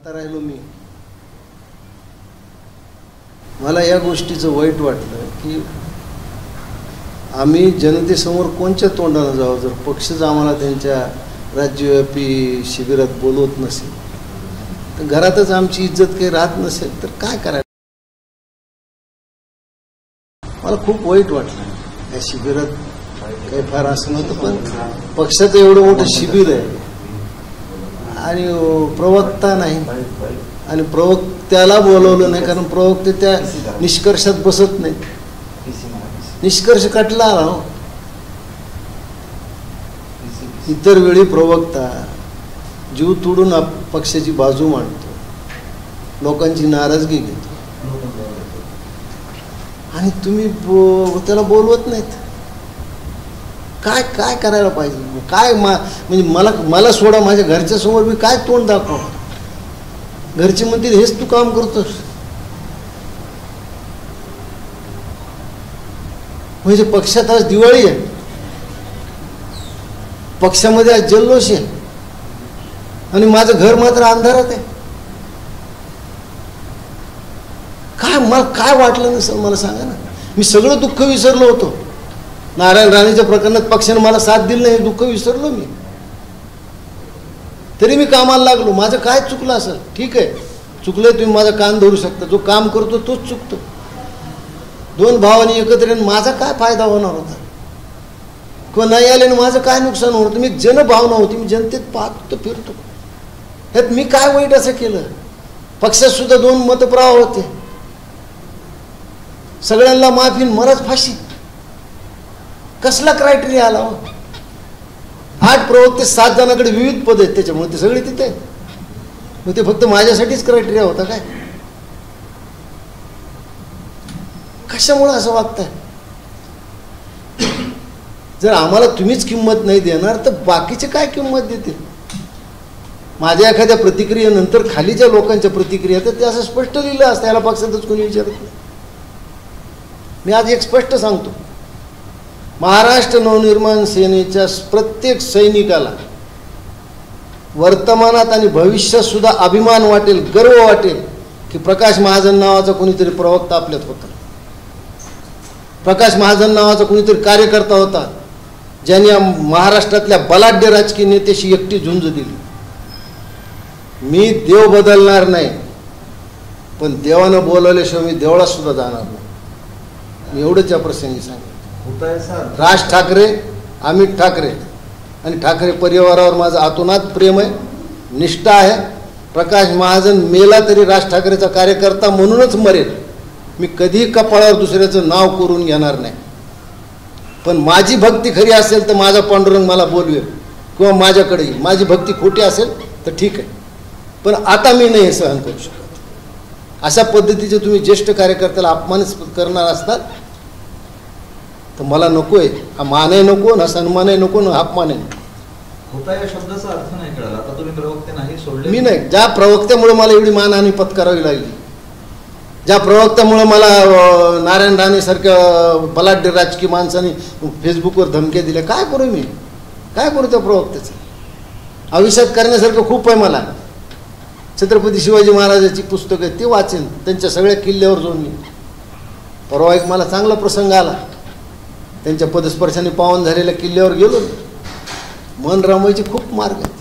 आता राहिलो मी, मला या गोष्टीचं वाईट वाटलं की आम्ही जनतेसमोर कोणच्या तोंडानं जावं जर पक्षच आम्हाला त्यांच्या राज्यव्यापी शिबिरात बोलवत नसेल, तर घरातच आमची इज्जत काही राहत नसेल तर काय करायचं. मला खूप वाईट वाटलं. या शिबिरात काही फार असं नव्हतं, पण पक्षाचं एवढं मोठं शिबिर आहे आणि प्रवक्ता नाही आणि प्रवक्त्याला बोलवलं नाही, कारण प्रवक्ते त्या निष्कर्षात बसत नाही. निष्कर्ष कटला आला हो. इतर वेळी प्रवक्ता जीव तोडून पक्षाची बाजू मांडतो, लोकांची नाराजगी घेतो, आणि तुम्ही त्याला बोलवत नाहीत. काय काय करायला पाहिजे? काय म्हणजे मला सोडा, माझ्या घरच्या समोर मी काय तोंड दाखव? घरचे म्हणतील हेच तू काम करतोस. म्हणजे पक्षात आज दिवाळी आहे, पक्षामध्ये आज जल्लोष आहे आणि माझं घर मात्र अंधारात आहे. काय मला काय वाटलं नसेल मला सांगा ना. मी सगळं दुःख विसरलो होतो. नारायण राणेच्या प्रकरणात पक्षाने मला साथ दिली नाही, दुःख विसरलो मी. तरी मी कामाला लागलो. माझं काय चुकलं असेल? ठीक आहे, चुकलंय, तुम्ही माझा कान धरू शकता. जो काम करतो तोच चुकतो. दोन भावांनी एकत्र येऊन माझा काय फायदा होणार होता किंवा नाही आल्याने माझं काय नुकसान होणार होतं? मी जनभावना होती, मी जनतेत पाहतो फिरतो. ह्यात मी काय वाईट असं केलं? पक्षात सुद्धा दोन मतप्रवाह होते, सगळ्यांना माफी, मलाच फाशी. कसला क्रायटेरिया आला हो? 8 प्रवक्ते 7 जणांकडे विविध पद आहेत, त्याच्यामुळे ते सगळे तिथे. मग ते फक्त माझ्यासाठीच क्रायटेरिया होता काय? कशामुळे असं वागताय? जर आम्हाला तुम्हीच किंमत नाही देणार तर बाकीचे काय किंमत देतील? माझ्या एखाद्या प्रतिक्रियेनंतर खाली ज्या लोकांच्या प्रतिक्रिया तर ते असं स्पष्ट लिहिलं असतं, याला पक्षातच कोणी विचारत नाही. मी आज एक स्पष्ट सांगतो, महाराष्ट्र नवनिर्माण सेनेच्या प्रत्येक सैनिकाला वर्तमानात आणि भविष्यात सुद्धा अभिमान वाटेल, गर्व वाटेल की प्रकाश महाजन नावाचा कोणीतरी प्रवक्ता आपल्यात होता. प्रकाश महाजन नावाचा कोणीतरी कार्यकर्ता होता ज्यांनी महाराष्ट्रातल्या बलाढ्य राजकीय नेत्याशी एकटी झुंज दिली. मी देव बदलणार नाही, पण देवानं बोलवल्याशिवाय मी देवळात सुद्धा जाणार नाही. एवढंच या प्रसंगी सांगितलं. राज ठाकरे, अमित ठाकरे आणि ठाकरे परिवारावर माझं आतोनात प्रेम आहे, निष्ठा आहे. प्रकाश महाजन मेला तरी राज ठाकरेचा कार्यकर्ता म्हणूनच मरेल. मी कधीही कपाळावर दुसऱ्याचं नाव करून घेणार नाही. पण माझी भक्ती खरी असेल तर माझा पांडुरंग मला बोलवेल किंवा माझ्याकडे येईल. माझी भक्ती खोटी असेल तर ठीक आहे, पण आता मी नाही हे सहन करू शकत. अशा पद्धतीचे तुम्ही ज्येष्ठ कार्यकर्त्याला अपमानित करणार असतात तर मला नकोय. हा मानही नको, ना सन्मानही नको, ना अपमानही नको. होता या शब्दाचा अर्थ नाही कळला. आता तुम्ही प्रवक्ते नाही सोडले. मी नाही. ज्या प्रवक्त्यामुळे मला एवढी मानहानी पत्करावी लागली, ज्या प्रवक्त्यामुळे मला नारायण राणे सारख्या बलाढ्य राजकीय माणसांनी फेसबुकवर धमक्या दिल्या, काय करू मी? काय करू त्या प्रवक्त्याचं? आयुष्यात करण्यासारखं खूप आहे मला. छत्रपती शिवाजी महाराजांची पुस्तकं आहेत ती वाचेन, त्यांच्या सगळ्या किल्ल्यावर जाऊन मी. परवा एक मला चांगला प्रसंग आला, त्यांच्या पदस्पर्शाने पावन झालेल्या किल्ल्यावर गेलो. मन रमवायचे खूप मार्ग आहेत.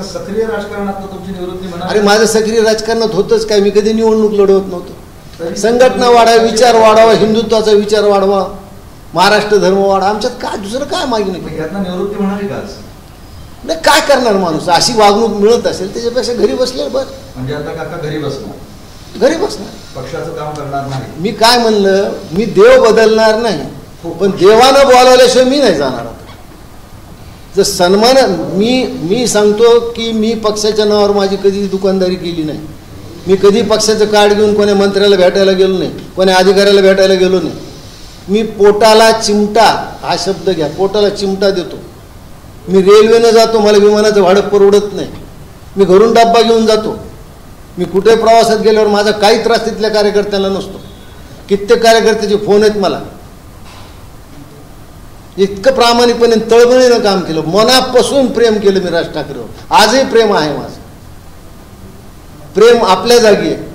सक्रिय राजकारणात तुमची निवृत्ती म्हणा. अरे माझं सक्रिय राजकारणात होतच काय? मी कधी निवडणूक लढवत नव्हतो. संघटना वाढावी, विचार वाढावा, हिंदुत्वाचा विचार वाढवा, महाराष्ट्र धर्म वाढवा, आमच्यात काय दुसरं काय मागणी? निवृत्ती म्हणाली का? नाही, काय करणार माणूस? अशी वागणूक मिळत असेल त्याच्यापेक्षा घरी बसले बरं. म्हणजे आता काका घरी बसणार? घरी बसणार, पक्षाचं काम करणार नाही. मी काय म्हणलं, मी देव बदलणार नाही, पण देवानं बोलावल्याशिवाय मी नाही जाणार. जर सन्मान, मी सांगतो की मी पक्षाच्या नावावर माझी कधी दुकानदारी केली नाही. मी कधी पक्षाचं कार्ड घेऊन कोण्या मंत्र्याला भेटायला गेलो नाही, कोण्या अधिकाऱ्याला भेटायला गेलो नाही. मी पोटाला चिमटा, हा शब्द घ्या, पोटाला चिमटा देतो. मी रेल्वेनं जातो, मला विमानाचं भाडं परवडत नाही. मी घरून डब्बा घेऊन जातो. मी कुठे प्रवासात गेल्यावर माझा काही त्रास तिथल्या कार्यकर्त्यांना नसतो. कित्येक कार्यकर्त्याचे फोन आहेत मला. इतकं प्रामाणिकपणे तळमळीनं काम केलं, मनापासून प्रेम केलं मी राज ठाकरेवर. आजही प्रेम आहे माझं. प्रेम आपल्या जागी आहे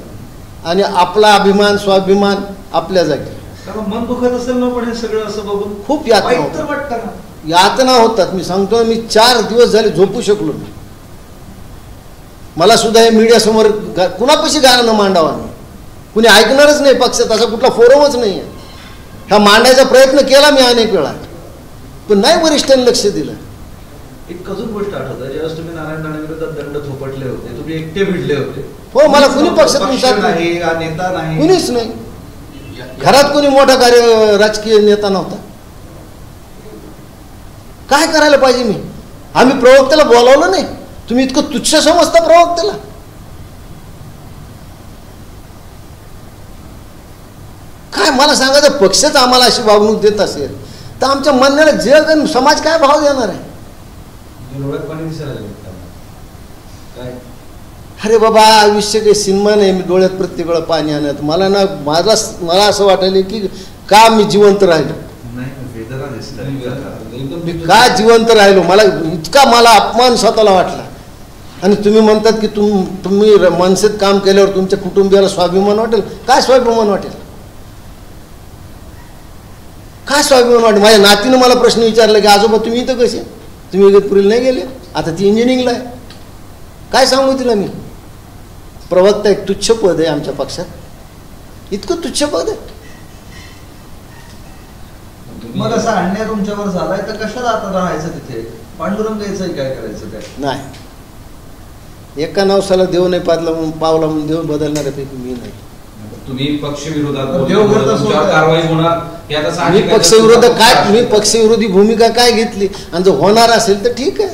आणि आपला अभिमान स्वाभिमान आपल्या जागी आहे. कारण मन दुखत असेल ना, पण हे सगळं असं बघून खूप यातना वाईट तर होतात. वाटतं ना. यातना होतात. मी सांगतो, मी 4 दिवस झाले झोपू शकलो नाही. मला सुद्धा हे मीडियासमोर कुणापाशी गाणं मांडावं नाही, कुणी ऐकणारच नाही. पक्षात असा कुठला फोरमच नाही आहे. हा मांडायचा प्रयत्न केला मी अनेक वेळा, पण नाही वरिष्ठांनी लक्ष दिलं. एक अजून गोष्ट आठवतं, ज्यावेळेस तुम्ही नारायण राणे विरोधात दंड थोपटले होते, तुम्ही एकटे भिडले होते. हो, मला कुणी पक्ष पक्षातून साथ नाही, हा नेता नाही, कुणीच नाही. घरात कोणी मोठा राजकीय नेता नव्हता. काय करायला पाहिजे मी? आम्ही प्रवक्त्याला बोलावलं नाही. तुम्ही इतकं तुच्छ समजता प्रवक्त्याला? काय मला सांगायचं, पक्षच आम्हाला अशी वागणूक देत असेल तर आमच्या म्हणण्याला जग आणि समाज काय भाव देणार आहे? डोळ्यात पाणी दिसायला लागलं काय? अरे बाबा, आयुष्य काही सिनेमा नाही. मी डोळ्यात प्रत्येक वेळा पाणी आणत मला असं वाटायला की का मी जिवंत राहिलो. नाही, वेदना दिसतात. मी का जिवंत राहिलो? मला अपमान स्वतःला वाटला. आणि तुम्ही म्हणतात की तुम्ही मनसेत काम केल्यावर तुमच्या कुटुंबियाला स्वाभिमान वाटेल. काय स्वाभिमान वाटेल? काय स्वाभिमान वाटेल? माझ्या नातीनं मला प्रश्न विचारला की आजोबा तुम्ही इथं कसे? तुम्ही इगतपुरीला नाही गेले? आता ती इंजिनिअरिंगला आहे. काय सांगू तिला मी? प्रवक्ता एक तुच्छ पद आहे आमच्या पक्षात. इतकं तुच्छ पद आहे. मग असा अन्याय तुमच्यावर झालाय तर कशाला आता राहायचं तिथे? पांडुरंग यायचं काय करायचं काय? नाही, एका नवसाला देव नाही पावला म्हणून देव बदलणाऱ्यापैकी मी नाही. तुम्ही पक्षविरोधात कारवाई होणार. मी पक्षविरोध काय, मी पक्षविरोधी भूमिका काय घेतली? आणि जर होणार असेल तर ठीक आहे.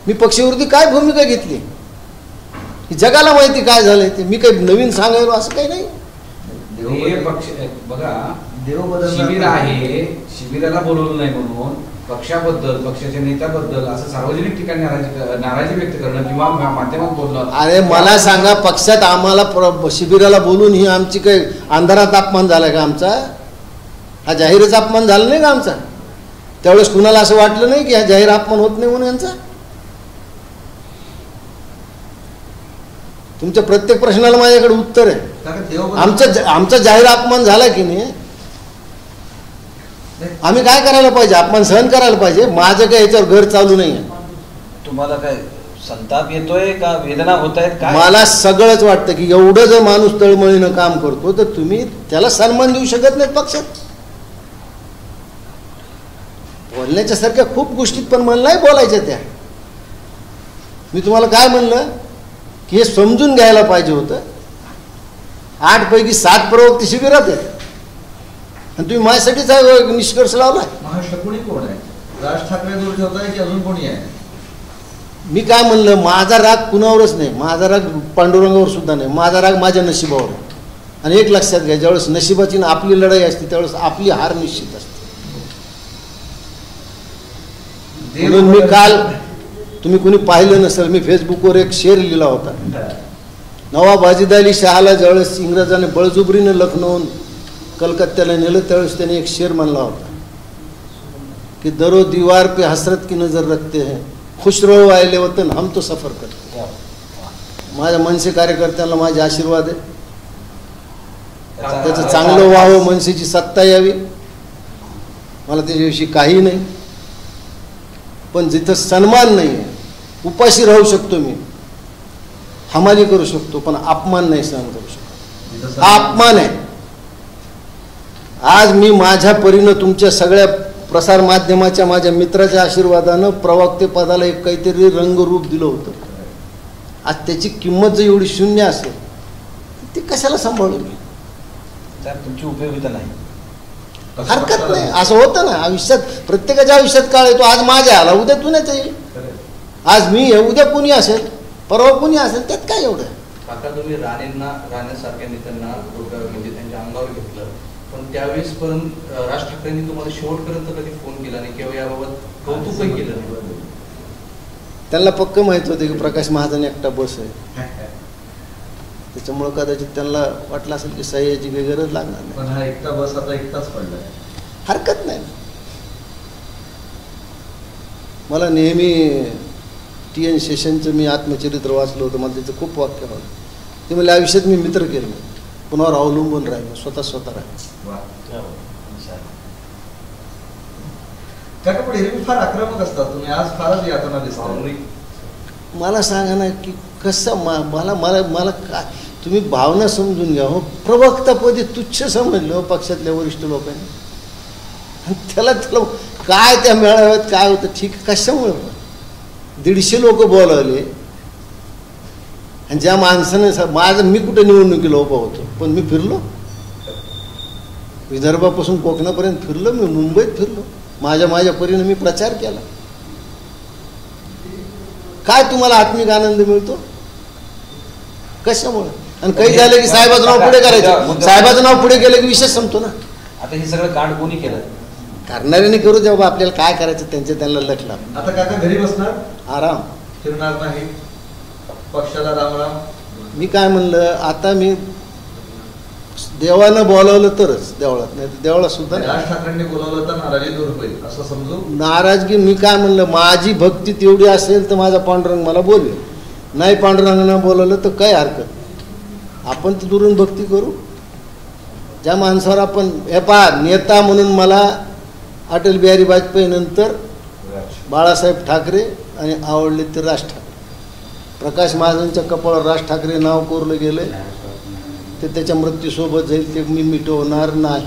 मी पक्षविरोधी काय भूमिका घेतली जगाला माहिती काय झालंय ते. मी काही नवीन सांगायलो असं काही नाही. पक्ष बघा, देव बदल शिबिर आहे, शिबिराला बोलवलं नाही म्हणून पक्षाबद्दल, पक्षाच्या नेत्याबद्दल असं सार्वजनिक ठिकाणी नाराजी व्यक्त करणं किंवा माध्यमात बोलणं. अरे मला सांगा, पक्षात आम्हाला शिबिराला बोलून ही आमची काही अंधारात अपमान झाला का आमचा? हा जाहीरच अपमान झाला नाही का आमचा? त्यावेळेस कुणाला असं वाटलं नाही की हा जाहीर अपमान होत नाही म्हणून यांचा? तुमच्या प्रत्येक प्रश्नाला माझ्याकडे उत्तर आहे. आमचा जाहीर अपमान झाला की नाही? आम्ही काय करायला पाहिजे? अपमान सहन करायला पाहिजे. माझं काय याच्यावर घर चालू नाही आहे. तुम्हाला काय संताप येतोय का वेदना होत आहेत काय? मला सगळंच वाटतं की एवढं जर माणूस तळमळीनं काम करतो तर तुम्ही त्याला सन्मान देऊ शकत नाही पक्षात. बोलण्याच्या सारख्या खूप गोष्टीत, पण मला नाही बोलायच्या त्या. मी तुम्हाला काय म्हणलं की हे समजून घ्यायला पाहिजे होतं. 8 पैकी 7 प्रवक्ते शिबिरात आहेत आणि तुम्ही माझ्यासाठीच निष्कर्ष लावला. महाराष्ट्र कोणी कोण आहे? राज ठाकरे दूर ठेवताय की अजून कोणी आहे? मी काय म्हणलं, माझा राग कुणावरच नाही. माझा राग पांडुरंगावर सुद्धा नाही. माझा राग माझ्या नशिबावर. आणि एक लक्षात घ्या, ज्यावेळेस नशिबाची आपली लढाई असते त्यावेळेस आपली हार निश्चित असते. म्हणून मी काल, तुम्ही कुणी पाहिलं नसेल, मी फेसबुकवर एक शेर लिहिला होता. नवाब वाजिद शहाला ज्यावेळेस इंग्रजाने बळजुबरीनं लखनौन कलकत्त्याला नेलं त्यावेळेस त्याने एक शेर म्हणला होता की दरो दीवार पे हसरत की नजर रखते हैं, खुश रहो आयले वतन हम तो सफर करते. माझ्या मनसे कार्यकर्त्यांना माझे आशीर्वाद आहे. त्याचं चांगलं व्हावं, मनसेची सत्ता यावी, मला त्याच्याविषयी काही नाही. पण जिथं सन्मान नाही आहे, उपाशी राहू शकतो मी, हमाली करू शकतो, पण अपमान नाही सहन करू शकतो. हा अपमान आहे. आज मी माझ्या परीनं तुमच्या सगळ्या प्रसार माध्यमाच्या माझ्या मित्राच्या आशीर्वादानं प्रवक्ते पदाला एक काहीतरी रंगरूप दिलं होतं. आज त्याची किंमत जर एवढी शून्य असेल ती कशाला सांभाळू मी? त्यात तुमची उपयोगिता नाही. हरकत नाही, असं होतं ना आयुष्यात. प्रत्येकाच्या आयुष्यात काळ येतो. आज माझ्या आला, उद्या तुझ्याच येईल. आज मी आहे, उद्या कुणी असेल, परवा कुणी असेल, त्यात काय एवढं? आता तुम्ही राणेसारख्या नेत्यांना म्हणजे त्यांच्या अंगावर घेतलं, पण त्यावेळेस पर्यंत राज ठाकरेंनी तुम्हाला शेवटपर्यंत कधी फोन केला नाही किंवा याबाबत कौतुकही केलं नाही. त्यांना पक्क माहित होते की प्रकाश महाजन एकटा बस आहे, त्याच्यामुळे कदाचित त्यांना वाटलं असेल की सह्याची काही गरज लागणार नाही. पण हा एकटा बस आता एकटाच पडलाय. हरकत नाही. मला नेहमी TN शेषनचं मी आत्मचरित्र वाचलं होतं, मला त्याचं खूप वाक्य आवडलं. ते मला आयुष्यात मी मित्र केले, कुणावर अवलंबून राहिलो, स्वतः राहिलो. वा. काका पण एरवी फार आक्रमक असतात तुम्ही, आज फारच यातना दिसतात. मला सांगा ना की कसं मला मला मला काय तुम्ही भावना समजून घ्या हो. प्रवक्तापदी तुच्छ समजलं हो पक्षातल्या वरिष्ठ लोकांनी. त्याला काय त्या मेळाव्यात काय होतं, ठीक कशामुळे 150 लोक बोलावले आणि ज्या माणसाने मी कुठे निवडणुकीला उभा होतो, पण मी फिरलो विदर्भापासून कोकणापर्यंत फिरलो, मी मुंबईत फिरलो, माझ्या परीने मी प्रचार केला. काय तुम्हाला आत्मिक आनंद मिळतो कशामुळे? आणि काही झालं की साहेबाचं नाव पुढे करायचं, साहेबाचं नाव पुढे केलं की विषय संपतो ना. आता हे सगळं कांड कोणी केलं? करणाऱ्याने करू जेव्हा आपल्याला काय करायचं त्यांना लटला. आता काका घरी बसणार, आराम, फिरणार नाही, पक्षाला रामराम. मी काय म्हणलं, आता मी देवानं बोलावलं तरच देवळात, नाही तर देवळात सुद्धा नाही. राज ठाकरेंनी बोलावलं तर नाराजी दूर होईल असं समजू. नाराजगी मी काय म्हणलं, माझी भक्ती तेवढी असेल तर माझा पांडुरंग मला बोलवेल, नाही पांडुरंगानं बोलवलं तर काय हरकत, आपण तर दुरून भक्ती करू. ज्या माणसावर आपण हे पहा, नेता म्हणून मला अटल बिहारी वाजपेयी नंतर बाळासाहेब ठाकरे आणि आवडले ते राज ठाकरे. प्रकाश महाजनच्या कपाळावर राज ठाकरे नाव कोरलं गेलं, ते त्याच्या मृत्यूसोबत जाईल, ते मी मिटवणार नाही.